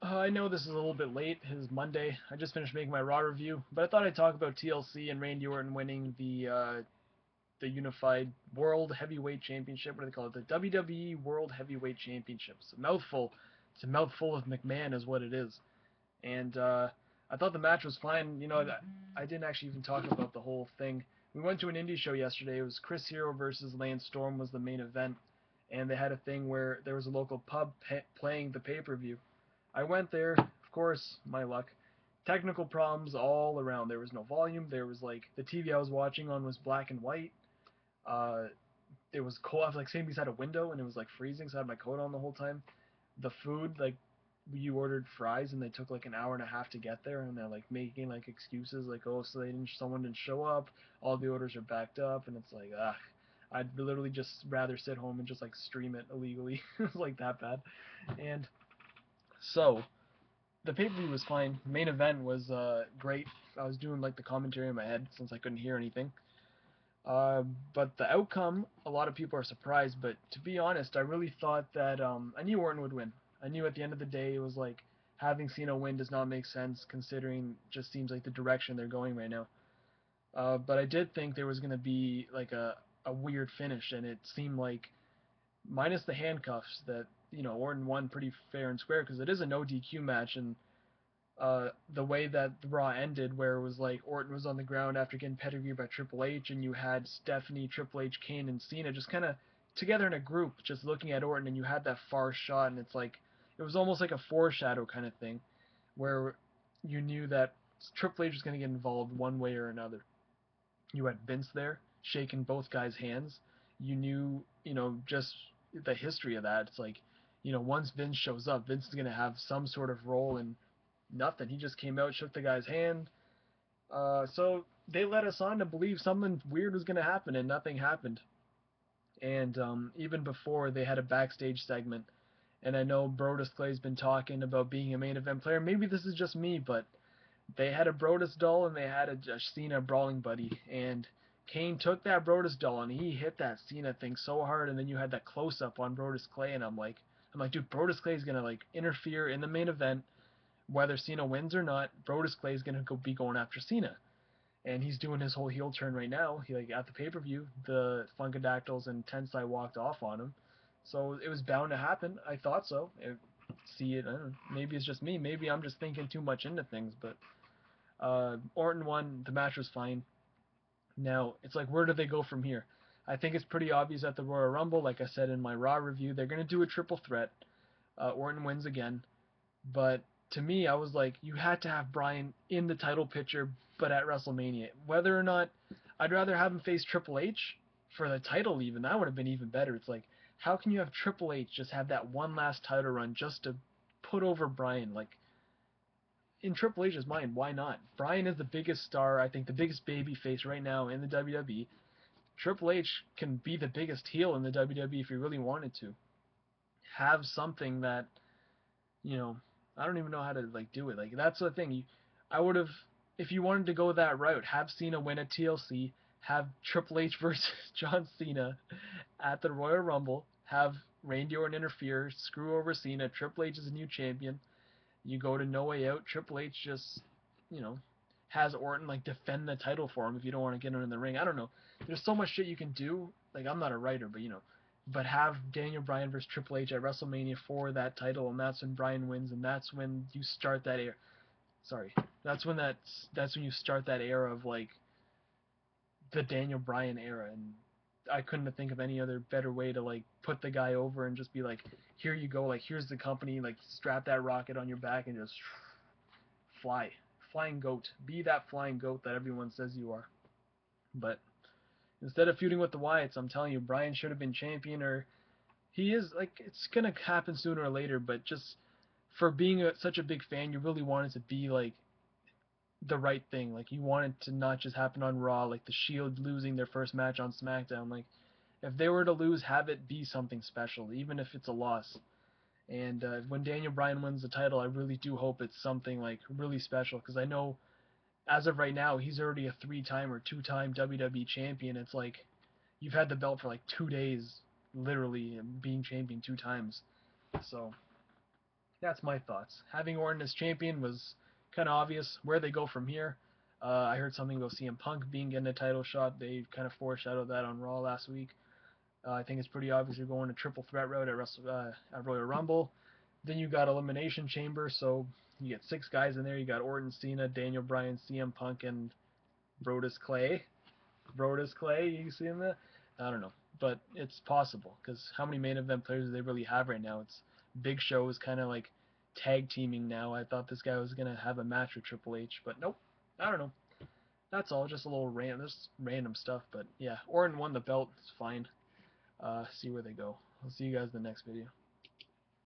I know this is a little bit late. It is Monday. I just finished making my Raw review, but I thought I'd talk about TLC and Randy Orton winning the Unified World Heavyweight Championship. What do they call it? The WWE World Heavyweight Championship. It's a mouthful. It's a mouthful of McMahon, is what it is. And I thought the match was fine. I didn't actually even talk about the whole thing. We went to an indie show yesterday. It was Chris Hero versus Lance Storm was the main event, and they had a thing where there was a local pub playing the pay-per-view. I went there, of course, my luck. Technical problems all around. There was no volume. There was like the TV I was watching on was black and white. Uh, it was cold. I was like sitting beside a window and it was like freezing, so I had my coat on the whole time. The food, like you ordered fries and they took like an hour and a half to get there, and they're like making like excuses like, oh, so someone didn't show up, all the orders are backed up, and it's like, ugh. I'd literally just rather sit home and just like stream it illegally. It's like that bad. And so the pay per view was fine. Main event was great. I was doing like the commentary in my head since I couldn't hear anything. But the outcome, a lot of people are surprised. But to be honest, I really thought that I knew Orton would win. I knew at the end of the day it was like having Cena win does not make sense considering just seems like the direction they're going right now. But I did think there was gonna be like a weird finish, and it seemed like minus the handcuffs that Orton won pretty fair and square because it is a no DQ match, and the way that the Raw ended, where it was like Orton was on the ground after getting pedigreed by Triple H, and you had Stephanie, Triple H, Kane, and Cena just kind of together in a group, just looking at Orton, and you had that far shot, and it's like it was almost like a foreshadow kind of thing, where you knew that Triple H was going to get involved one way or another. You had Vince there shaking both guys' hands. You knew, just the history of that. It's like, once Vince shows up, Vince is going to have some sort of role in nothing. He just came out, shook the guy's hand. So they led us on to believe something weird was going to happen, and nothing happened. And even before, they had a backstage segment. And I know Brodus Clay's been talking about being a main event player. Maybe this is just me, but they had a Brodus doll and they had a Cena brawling buddy. And Kane took that Brodus doll and he hit that Cena thing so hard. And then you had that close up on Brodus Clay, and I'm like, dude, Brodus Clay is gonna like interfere in the main event whether Cena wins or not. Brodus Clay is gonna be going after Cena, and he's doing his whole heel turn right now. He like at the pay per view, the Funkadactyls and Tensai walked off on him, so it was bound to happen. I thought so. See it. I don't know, maybe it's just me. Maybe I'm just thinking too much into things. But Orton won. The match was fine. Now it's like, where do they go from here? I think it's pretty obvious at the Royal Rumble. Like I said in my Raw review, they're gonna do a triple threat. Orton wins again. But to me, I was like, you had to have Bryan in the title picture, but at WrestleMania. Whether or not, I'd rather have him face Triple H for the title, even. That would have been even better. It's like, how can you have Triple H just have that one last title run just to put over Bryan? Like, in Triple H's mind, why not? Bryan is the biggest star, I think the biggest baby face right now in the WWE. Triple H can be the biggest heel in the WWE if he really wanted to. Have something that you know, I don't even know how to like do it. Like that's the thing. I would have, if you wanted to go that route, have Cena win at TLC, have Triple H versus John Cena at the Royal Rumble, have Randy Orton interfere, screw over Cena. Triple H is a new champion. You go to No Way Out. Triple H just, you know, has Orton like defend the title for him if you don't want to get him in the ring. I don't know. There's so much shit you can do. Like I'm not a writer, but but have Daniel Bryan versus Triple H at WrestleMania for that title, and that's when Bryan wins, and that's when you start that era. Sorry, that's when you start that era of like the Daniel Bryan era, and I couldn't think of any other better way to like put the guy over and just be like, here you go, like here's the company, like strap that rocket on your back and just fly, flying goat, be that flying goat that everyone says you are. But instead of feuding with the Wyatts, I'm telling you, Bryan should have been champion, or he is like it's gonna happen sooner or later. But just for being such a big fan, you really want it to be like the right thing. Like you want it to not just happen on Raw, like the Shield losing their first match on SmackDown. Like if they were to lose, have it be something special, even if it's a loss. And when Daniel Bryan wins the title, I really do hope it's something like really special because I know as of right now he's already a three-time or two-time WWE champion. It's like you've had the belt for like 2 days, literally being champion two times. So That's my thoughts. Having Orton as champion was kind of obvious. Where they go from here, I heard something about CM Punk being getting a title shot. They kind of foreshadowed that on Raw last week. I think it's pretty obvious you're going a triple threat route at Royal Rumble. Then you got Elimination Chamber, so you get 6 guys in there. You got Orton, Cena, Daniel Bryan, CM Punk, and Brodus Clay. Brodus Clay, you see him there? I don't know, but it's possible because how many main event players do they really have right now? It's Big Show is kind of like tag teaming now. I thought this guy was gonna have a match with Triple H, but nope. I don't know. That's all. Just a little just random stuff. But yeah, Orton won the belt. It's fine. See where they go. I'll see you guys in the next video.